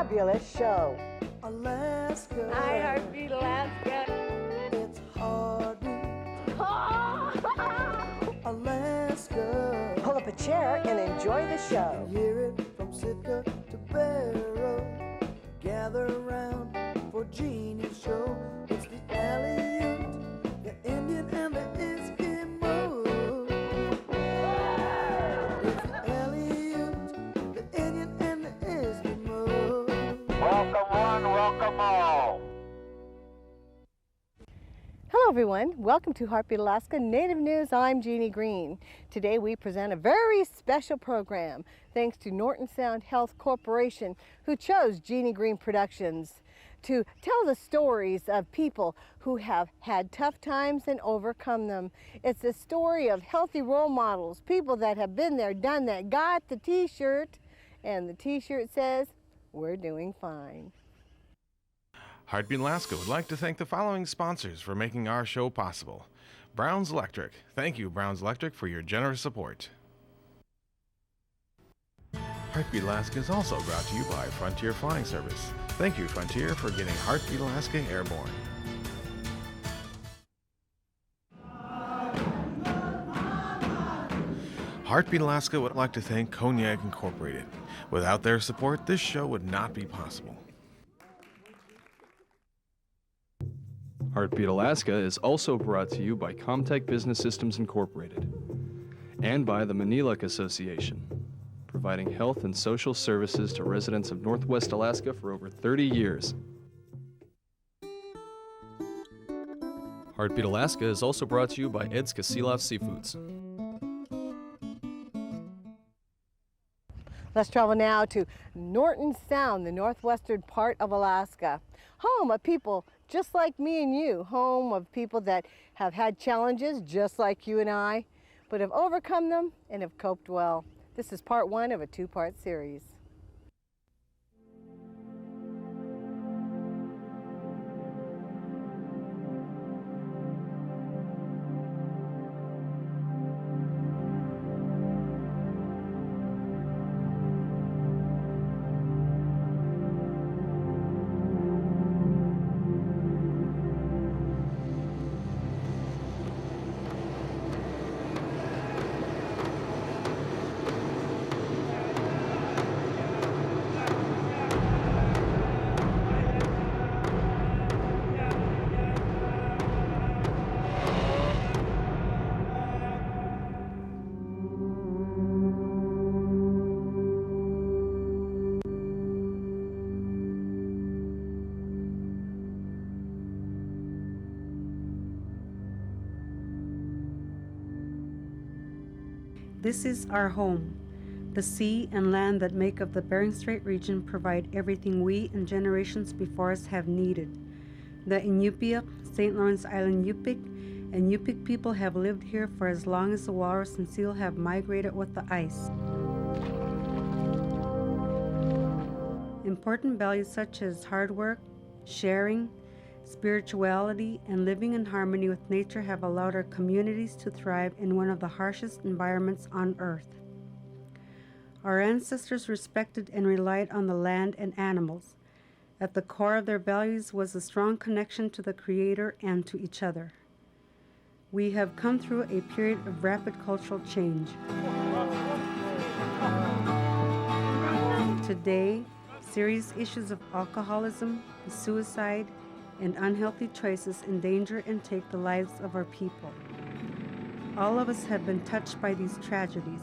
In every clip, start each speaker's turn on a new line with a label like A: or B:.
A: fabulous show.
B: Alaska.
C: Hi, Heartbeat Alaska.
B: It's heartbeat. Alaska.
A: Pull up a chair and enjoy the show.
B: Hear it from Sitka to Barrow. Gather around for Jeannie's show. It's the Aleut, the Indian, and the Eskimo. It's the Aleut, the Indian, and the Eskimo.
D: Welcome one, welcome all.
A: Hello everyone, welcome to Heartbeat Alaska Native News. I'm Jeannie Green. Today we present a very special program thanks to Norton Sound Health Corporation, who chose Jeannie Green Productions to tell the stories of people who have had tough times and overcome them. It's a story of healthy role models, people that have been there, done that, got the t-shirt, and the t-shirt says, "We're doing fine."
E: Heartbeat Alaska would like to thank the following sponsors for making our show possible. Brown's Electric. Thank you, Brown's Electric, for your generous support. Heartbeat Alaska is also brought to you by Frontier Flying Service. Thank you, Frontier, for getting Heartbeat Alaska airborne. Heartbeat Alaska would like to thank Cognac Incorporated. Without their support, this show would not be possible.
F: Heartbeat Alaska is also brought to you by Comtech Business Systems Incorporated and by the Maniluk Association, providing health and social services to residents of Northwest Alaska for over 30 years. Heartbeat Alaska is also brought to you by Ed's Kasilov Seafoods.
A: Let's travel now to Norton Sound, the northwestern part of Alaska, home of people just like me and you, home of people that have had challenges just like you and I, but have overcome them and have coped well. This is part one of a two-part series.
G: This is our home. The sea and land that make up the Bering Strait region provide everything we and generations before us have needed. The Inupiaq, St. Lawrence Island Yupik, and Yupik people have lived here for as long as the walrus and seal have migrated with the ice. Important values such as hard work, sharing, spirituality, and living in harmony with nature have allowed our communities to thrive in one of the harshest environments on Earth. Our ancestors respected and relied on the land and animals. At the core of their values was a strong connection to the Creator and to each other. We have come through a period of rapid cultural change. Today, serious issues of alcoholism, suicide, and unhealthy choices endanger and take the lives of our people. All of us have been touched by these tragedies.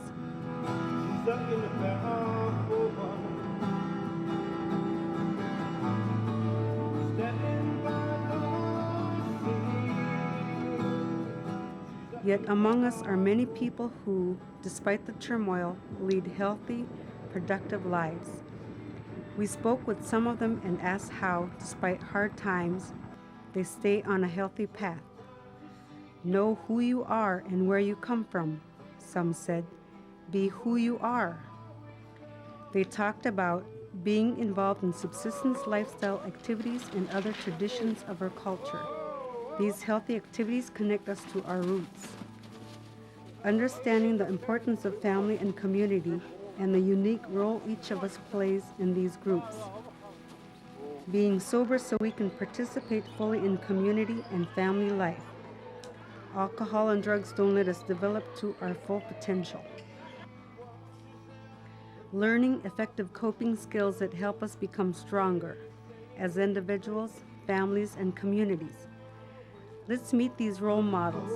G: Yet among us are many people who, despite the turmoil, lead healthy, productive lives. We spoke with some of them and asked how, despite hard times, they stay on a healthy path. Know who you are and where you come from, some said. Be who you are. They talked about being involved in subsistence lifestyle activities and other traditions of our culture. These healthy activities connect us to our roots. Understanding the importance of family and community and the unique role each of us plays in these groups. being sober so we can participate fully in community and family life. Alcohol and drugs don't let us develop to our full potential. Learning effective coping skills that help us become stronger as individuals, families, and communities. Let's meet these role models.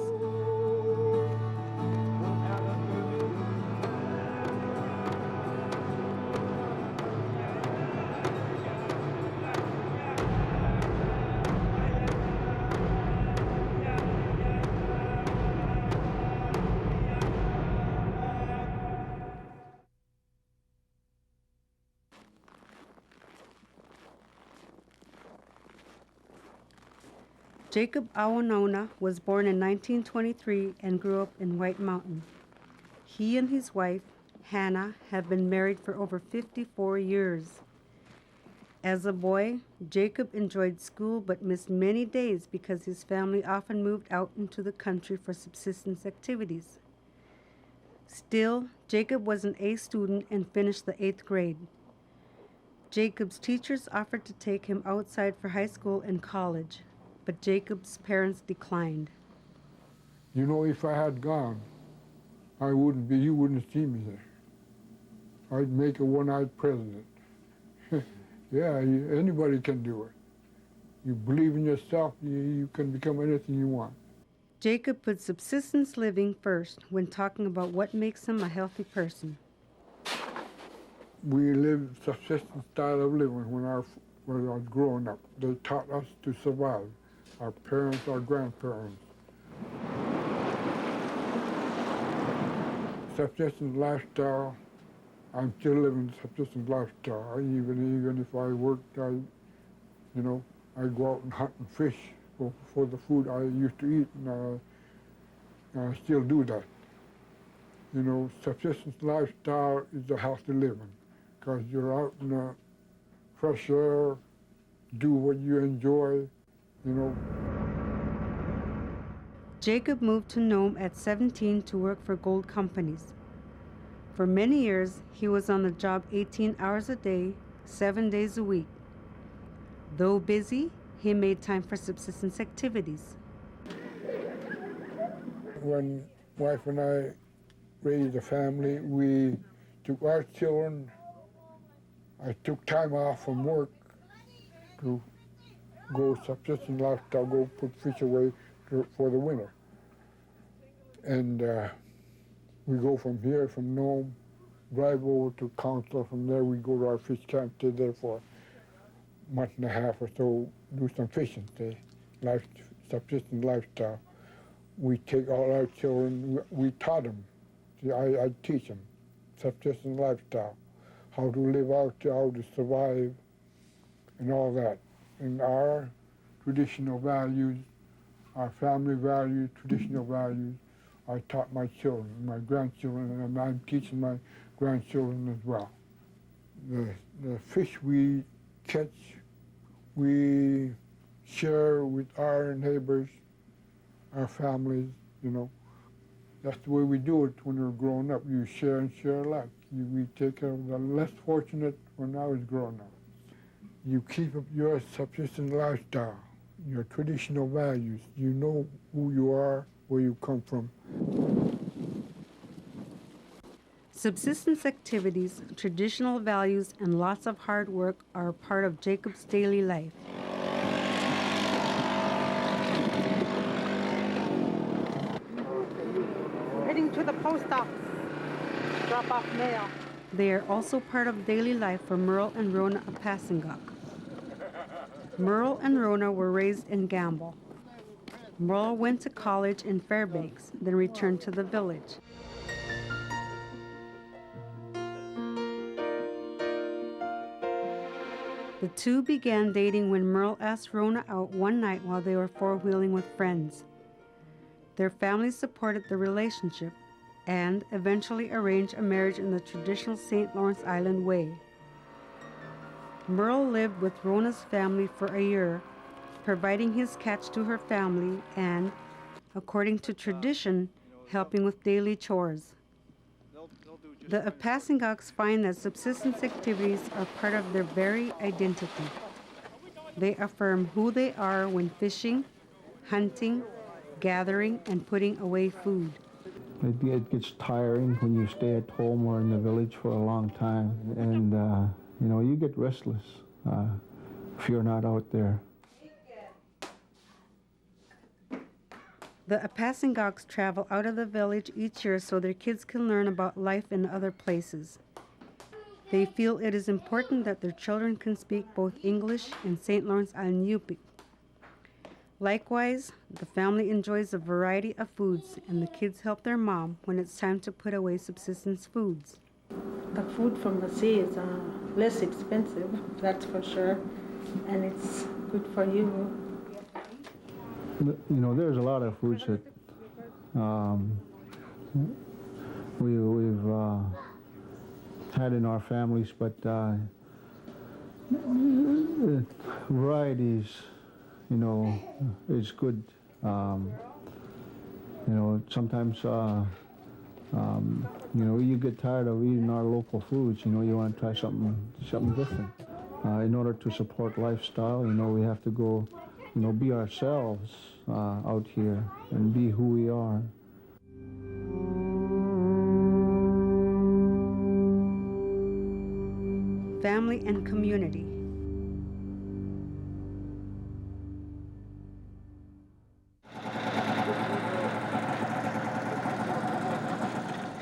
G: Jacob Ahwinona was born in 1923 and grew up in White Mountain. He and his wife, Hannah, have been married for over 54 years. As a boy, Jacob enjoyed school but missed many days because his family often moved out into the country for subsistence activities. Still, Jacob was an A student and finished the 8th grade. Jacob's teachers offered to take him outside for high school and college, but Jacob's parents declined.
H: You know, if I had gone, you wouldn't see me there. I'd make a one-eyed president. Yeah, anybody can do it. You believe in yourself, you can become anything you want.
G: Jacob put subsistence living first when talking about what makes him a healthy person.
H: We lived subsistence style of living when I was growing up. They taught us to survive. Our parents, our grandparents. Subsistence lifestyle, I'm still living subsistence lifestyle. Even if I worked, I go out and hunt and fish for the food I used to eat, and I still do that. You know, subsistence lifestyle is a healthy living, because you're out in the fresh air, do what you enjoy. You know.
G: Jacob moved to Nome at 17 to work for gold companies. For many years, he was on the job 18 hours a day, 7 days a week. Though busy, he made time for subsistence activities.
H: When wife and I raised a family, we took our children. I took time off from work to go subsistence lifestyle, go put fish away for the winter. And we go from here, from Nome, drive over to Council. From there we go to our fish camp, stay there for a month and a half or so, do some fishing, subsistence lifestyle. We take all our children, we taught them. See, I teach them subsistence lifestyle, how to live out there, how to survive, and all that. And our traditional values, our family values, traditional values, I taught my children, my grandchildren, and I'm teaching my grandchildren as well. The fish we catch, we share with our neighbors, our families, you know. That's the way we do it when we're growing up. You share and share alike. We take care of the less fortunate when I was growing up. You keep up your subsistence lifestyle, your traditional values. You know who you are, where you come from.
G: Subsistence activities, traditional values, and lots of hard work are a part of Jacob's daily life.
C: Heading to the post office. Drop off mail.
G: They are also part of daily life for Merle and Rona Apassingok. Merle and Rona were raised in Gamble. Merle went to college in Fairbanks, then returned to the village. The two began dating when Merle asked Rona out one night while they were four-wheeling with friends. Their families supported the relationship and eventually arranged a marriage in the traditional St. Lawrence Island way. Merle lived with Rona's family for a year, providing his catch to her family and, according to tradition, helping with daily chores. The Apassingoks find that subsistence activities are part of their very identity. They affirm who they are when fishing, hunting, gathering, and putting away food.
I: It gets tiring when you stay at home or in the village for a long time, and you get restless if you're not out there.
G: The Apassingoks travel out of the village each year so their kids can learn about life in other places. They feel it is important that their children can speak both English and St. Lawrence Island Yupik. Likewise, the family enjoys a variety of foods, and the kids help their mom when it's time to put away subsistence foods.
C: The food from the sea is less expensive, that's for sure, and it's good for you.
I: There's a lot of foods that we've had in our families, but varieties, is good. Sometimes, you get tired of eating our local foods. You want to try something different. In order to support lifestyle, we have to go, be ourselves out here and be who we are.
G: Family and community.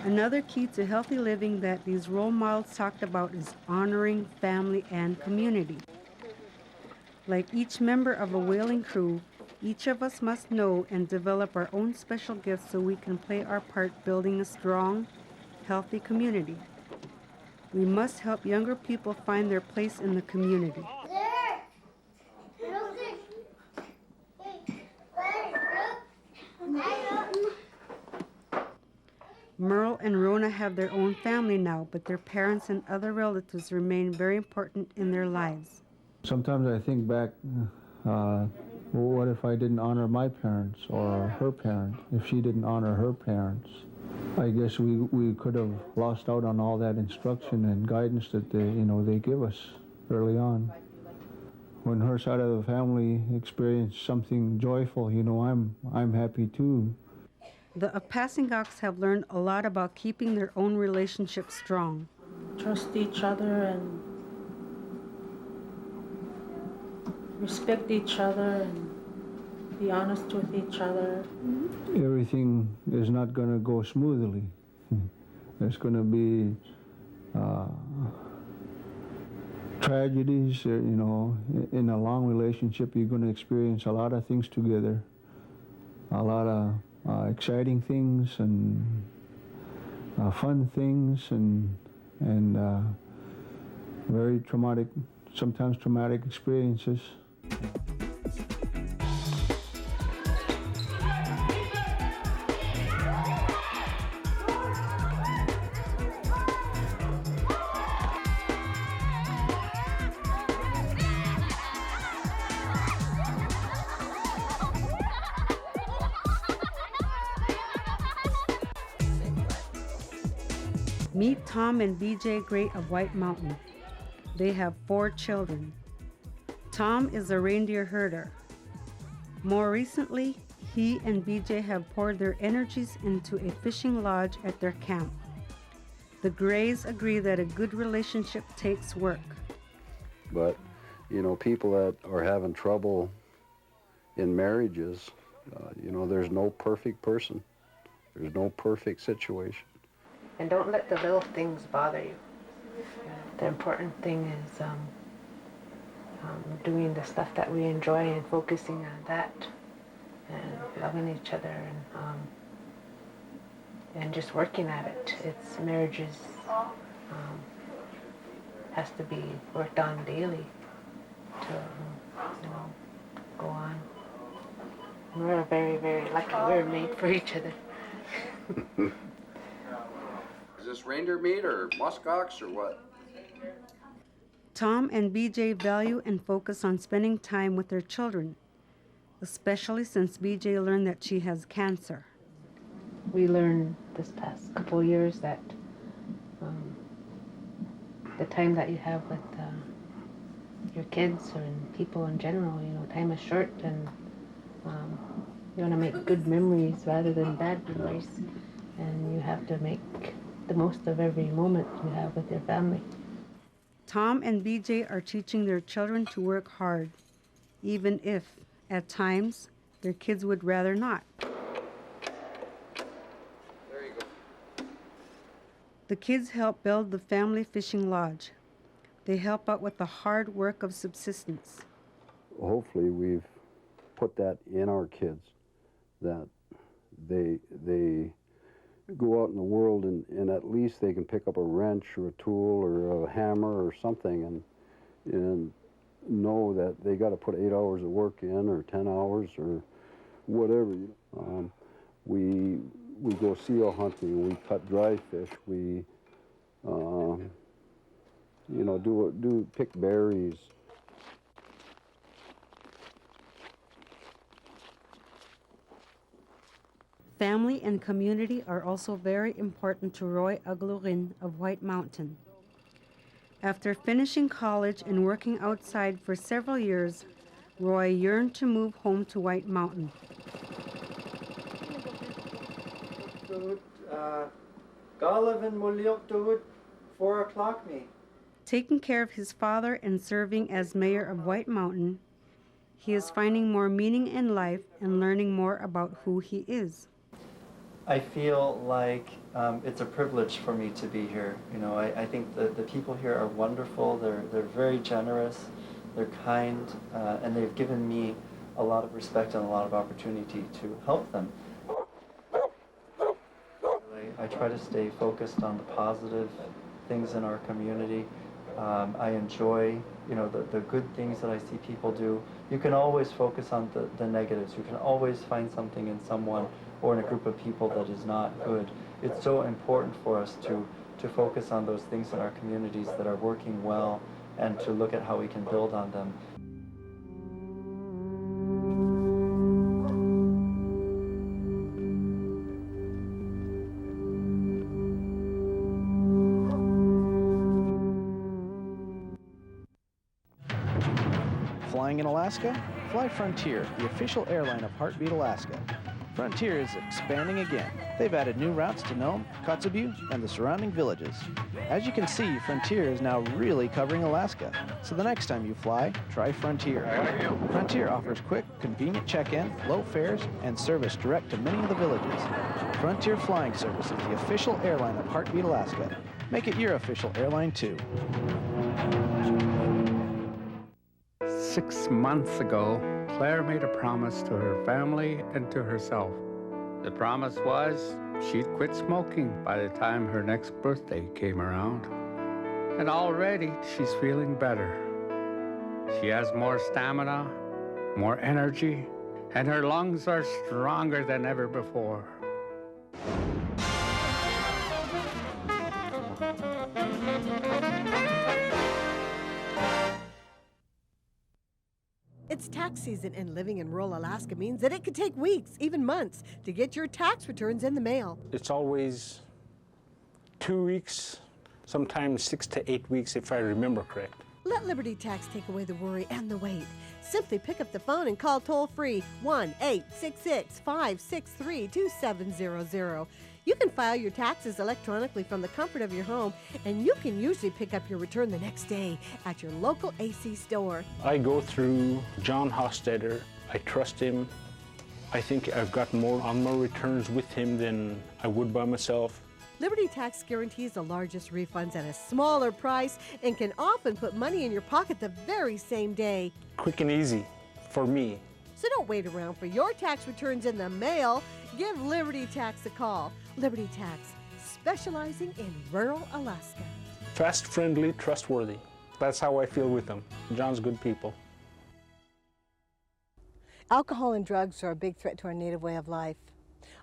G: Another key to healthy living that these role models talked about is honoring family and community. Like each member of a whaling crew, each of us must know and develop our own special gifts so we can play our part building a strong, healthy community. We must help younger people find their place in the community. Merle and Rona have their own family now, but their parents and other relatives remain very important in their lives.
I: Sometimes I think back, what if I didn't honor my parents or her parents, if she didn't honor her parents? I guess we could have lost out on all that instruction and guidance that they give us early on. When her side of the family experienced something joyful, I'm happy too.
G: The Apassingoks have learned a lot about keeping their own relationships strong.
C: Trust each other and respect each other and be honest with each other.
I: Everything is not going to go smoothly. There's going to be tragedies. In a long relationship, you're going to experience a lot of things together, a lot of exciting things and fun things and very traumatic, sometimes traumatic experiences.
G: Meet Tom and Beejay Gray of White Mountain. They have 4 children. Tom is a reindeer herder. More recently, he and Beejay have poured their energies into a fishing lodge at their camp. The Grays agree that a good relationship takes work.
J: But, people that are having trouble in marriages, there's no perfect person. There's no perfect situation.
K: And don't let the little things bother you. The important thing is doing the stuff that we enjoy and focusing on that and loving each other and just working at it. It's marriages has to be worked on daily to go on. We're very, very lucky. We're made for each other.
J: Is this reindeer meat or muskox or what?
G: Tom and Beejay value and focus on spending time with their children, especially since Beejay learned that she has cancer.
K: We learned this past couple of years that the time that you have with your kids and people in general. You know, time is short, and you want to make good memories rather than bad memories, and you have to make the most of every moment you have with your family.
G: Tom and Beejay are teaching their children to work hard, even if, at times, their kids would rather not.
J: There you go.
G: The kids help build the family fishing lodge. They help out with the hard work of subsistence.
J: Hopefully we've put that in our kids, that they go out in the world and at least they can pick up a wrench or a tool or a hammer or something and know that they got to put 8 hours of work in or 10 hours or whatever. We go seal hunting, we cut dry fish, we pick berries.
G: Family and community are also very important to Roy Agloinga of White Mountain. After finishing college and working outside for several years, Roy yearned to move home to White Mountain. Taking care of his father and serving as mayor of White Mountain, he is finding more meaning in life and learning more about who he is.
L: I feel like it's a privilege for me to be here. You know, I think the people here are wonderful. They're very generous, they're kind, and they've given me a lot of respect and a lot of opportunity to help them. I try to stay focused on the positive things in our community. I enjoy, the good things that I see people do. You can always focus on the negatives. You can always find something in someone or in a group of people that is not good. It's so important for us to focus on those things in our communities that are working well and to look at how we can build on them.
M: Flying in Alaska? Fly Frontier, the official airline of Heartbeat Alaska. Frontier is expanding again. They've added new routes to Nome, Kotzebue, and the surrounding villages. As you can see, Frontier is now really covering Alaska. So the next time you fly, try Frontier. Frontier offers quick, convenient check-in, low fares, and service direct to many of the villages. Frontier Flying Service is the official airline of Heartbeat Alaska. Make it your official airline too.
N: 6 months ago, Claire made a promise to her family and to herself. The promise was she'd quit smoking by the time her next birthday came around. And already she's feeling better. She has more stamina, more energy, and her lungs are stronger than ever before.
A: It's tax season, and living in rural Alaska means that it could take weeks, even months, to get your tax returns in the mail.
O: It's always 2 weeks, sometimes 6 to 8 weeks if I remember correct.
A: Let Liberty Tax take away the worry and the wait. Simply pick up the phone and call toll-free 1-866-563-2700. You can file your taxes electronically from the comfort of your home, and you can usually pick up your return the next day at your local AC store.
O: I go through John Hostetter. I trust him. I think I've got more on my returns with him than I would by myself.
A: Liberty Tax guarantees the largest refunds at a smaller price and can often put money in your pocket the very same day.
O: Quick and easy for me.
A: So don't wait around for your tax returns in the mail. Give Liberty Tax a call. Liberty Tax, specializing in rural Alaska.
O: Fast, friendly, trustworthy. That's how I feel with them. John's good people.
A: Alcohol and drugs are a big threat to our native way of life.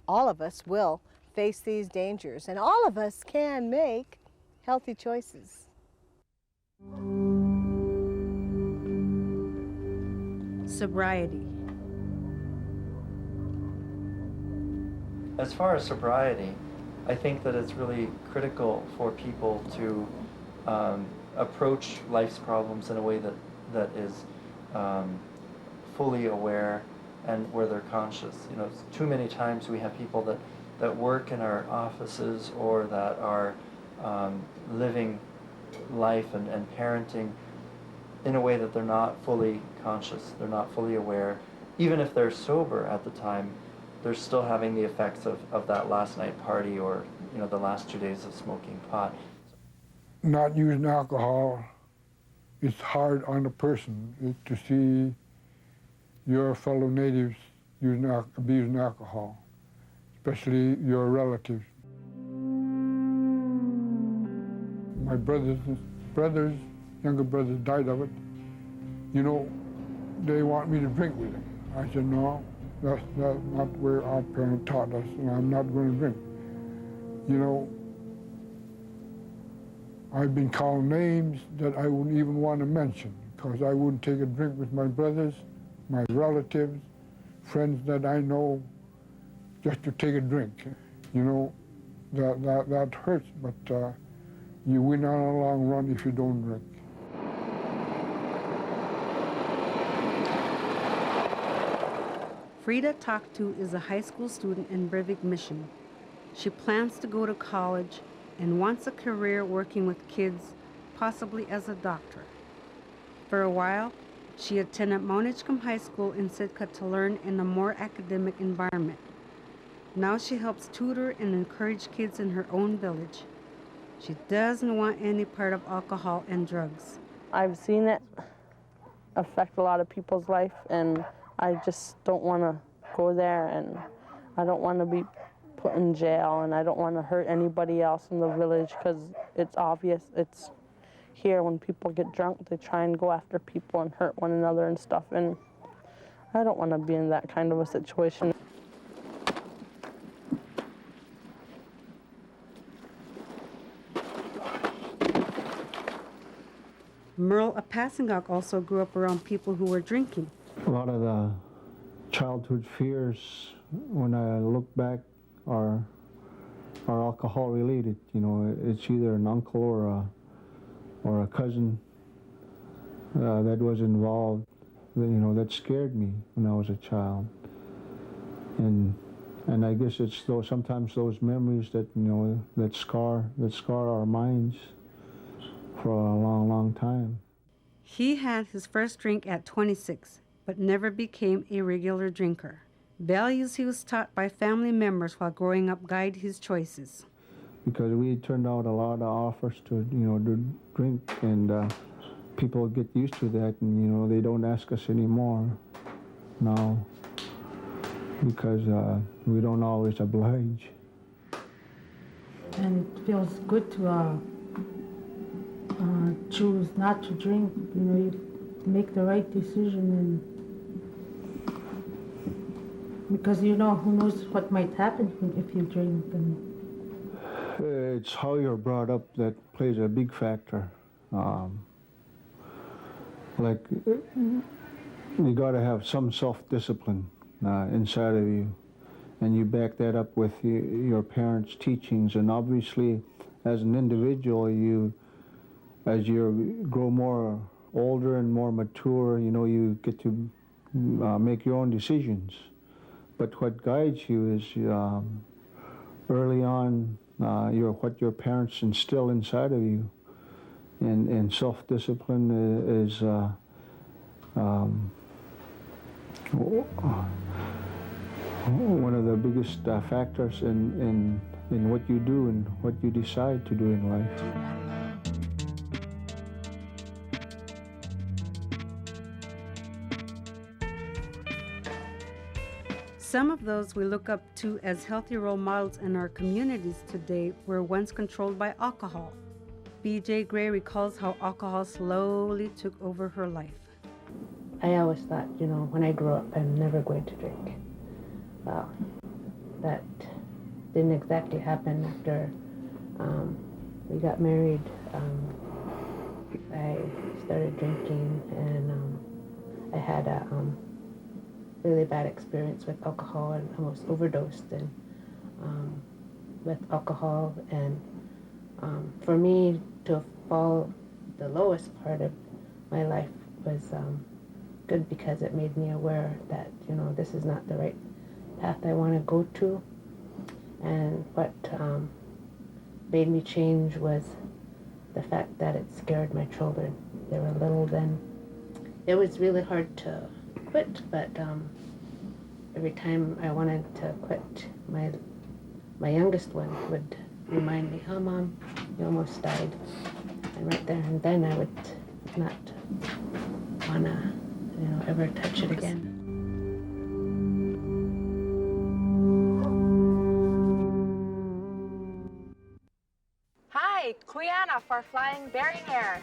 A: All of us will face these dangers, and all of us can make healthy choices.
G: Sobriety.
L: As far as sobriety, I think that it's really critical for people to approach life's problems in a way that that is fully aware and where they're conscious. You know, too many times we have people that work in our offices or that are living life and parenting in a way that they're not fully conscious, they're not fully aware. Even if they're sober at the time, they're still having the effects of that last night party or, you know, the last 2 days of smoking pot.
H: Not using alcohol, it's hard on a person to see your fellow natives abusing alcohol, especially your relatives. My brothers, younger brothers died of it. You know, they want me to drink with them. I said, no, that's not where our parents taught us, and I'm not going to drink. You know, I've been called names that I wouldn't even want to mention because I wouldn't take a drink with my brothers, my relatives, friends that I know, just to take a drink. You know, that hurts, but you win on a long run if you don't drink.
G: Frieda Tocktoo is a high school student in Breivik Mission. She plans to go to college and wants a career working with kids, possibly as a doctor. For a while, she attended Mount Edgecombe High School in Sitka to learn in a more academic environment. Now she helps tutor and encourage kids in her own village. She doesn't want any part of alcohol and drugs.
P: I've seen it affect a lot of people's life, and I just don't want to go there, and I don't want to be put in jail, and I don't want to hurt anybody else in the village because it's obvious. It's here when people get drunk, they try and go after people and hurt one another and stuff, and I don't want to be in that kind of a situation.
G: Merle Apassingok also grew up around people who were drinking.
I: A lot of the childhood fears, when I look back, are alcohol related. You know, it's either an uncle or a cousin that was involved. You know, that scared me when I was a child. And I guess it's sometimes those memories that, you know, that scar our minds for a long, long time.
G: He had his first drink at 26, but never became a regular drinker. Values he was taught by family members while growing up guide his choices.
I: Because we turned out a lot of offers to, you know, to drink, and people get used to that, and, you know, they don't ask us anymore now because we don't always oblige.
C: And it feels good to choose not to drink. You know, you make the right decision, and because you know, who knows what might happen if you drink. And
I: it's how you're brought up that plays a big factor. Like, you got to have some self-discipline inside of you, and you back that up with your parents' teachings. And obviously, as an individual, as you grow more older and more mature, you know, you get to make your own decisions. But what guides you is early on what your parents instill inside of you, and self-discipline is one of the biggest factors in what you do and what you decide to do in life.
G: Some of those we look up to as healthy role models in our communities today were once controlled by alcohol. Beejay Gray recalls how alcohol slowly took over her life.
K: I always thought, you know, when I grow up, I'm never going to drink. Well, that didn't exactly happen after we got married. I started drinking, and I had a really bad experience with alcohol, and almost overdosed with alcohol. And for me to fall the lowest part of my life was good because it made me aware that, you know, this is not the right path I want to go to. And what made me change was the fact that it scared my children. They were little then. It was really hard to quit, but every time I wanted to quit, my youngest one would remind me, "Oh, Mom, you almost died." And right there and then I would not want to, you know, ever touch it again.
Q: Hi, Quiana for flying Bering Air.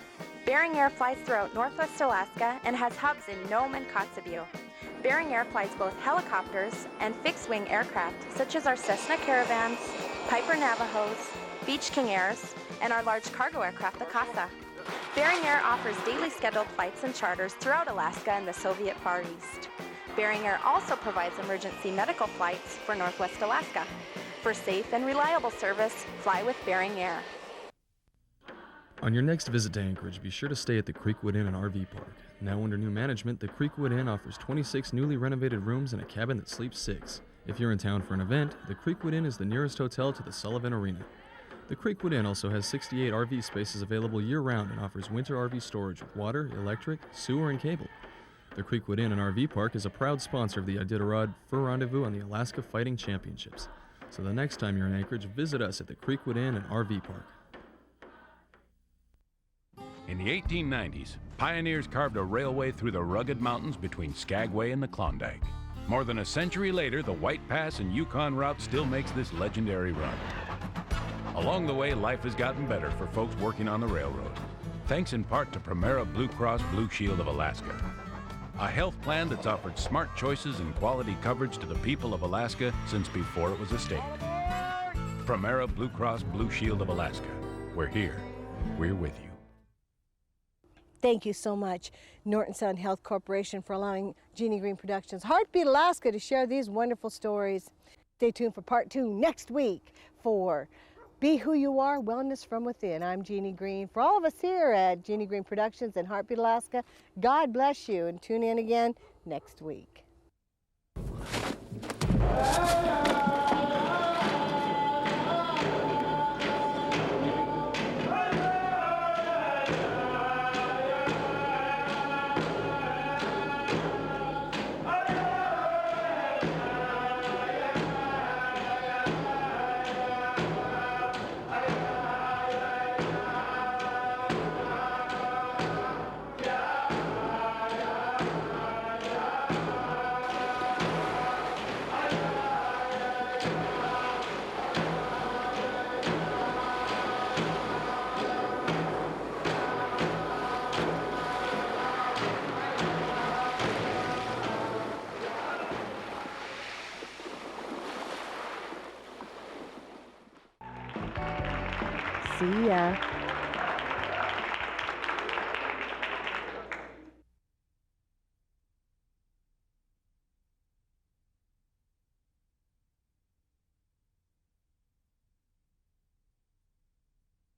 Q: Bering Air flies throughout Northwest Alaska and has hubs in Nome and Kotzebue. Bering Air flies both helicopters and fixed-wing aircraft, such as our Cessna Caravans, Piper Navajos, Beach King Airs, and our large cargo aircraft, the Casa. Bering Air offers daily scheduled flights and charters throughout Alaska and the Soviet Far East. Bering Air also provides emergency medical flights for Northwest Alaska. For safe and reliable service, fly with Bering Air.
F: On your next visit to Anchorage, be sure to stay at the Creekwood Inn and RV Park. Now under new management, the Creekwood Inn offers 26 newly renovated rooms and a cabin that sleeps 6. If you're in town for an event, the Creekwood Inn is the nearest hotel to the Sullivan Arena. The Creekwood Inn also has 68 RV spaces available year-round and offers winter RV storage with water, electric, sewer, and cable. The Creekwood Inn and RV Park is a proud sponsor of the Iditarod Fur Rendezvous and the Alaska Fighting Championships. So the next time you're in Anchorage, visit us at the Creekwood Inn and RV Park.
R: In the 1890s, pioneers carved a railway through the rugged mountains between Skagway and the Klondike. More than a century later, the White Pass and Yukon route still makes this legendary run. Along the way, life has gotten better for folks working on the railroad, thanks in part to Primera Blue Cross Blue Shield of Alaska, a health plan that's offered smart choices and quality coverage to the people of Alaska since before it was a state. Primera Blue Cross Blue Shield of Alaska. We're here. We're with you.
A: Thank you so much, Norton Sound Health Corporation, for allowing Jeannie Green Productions Heartbeat Alaska to share these wonderful stories. Stay tuned for part 2 next week for Be Who You Are, Wellness from Within. I'm Jeannie Green. For all of us here at Jeannie Green Productions and Heartbeat Alaska, God bless you, and tune in again next week.
P: See ya.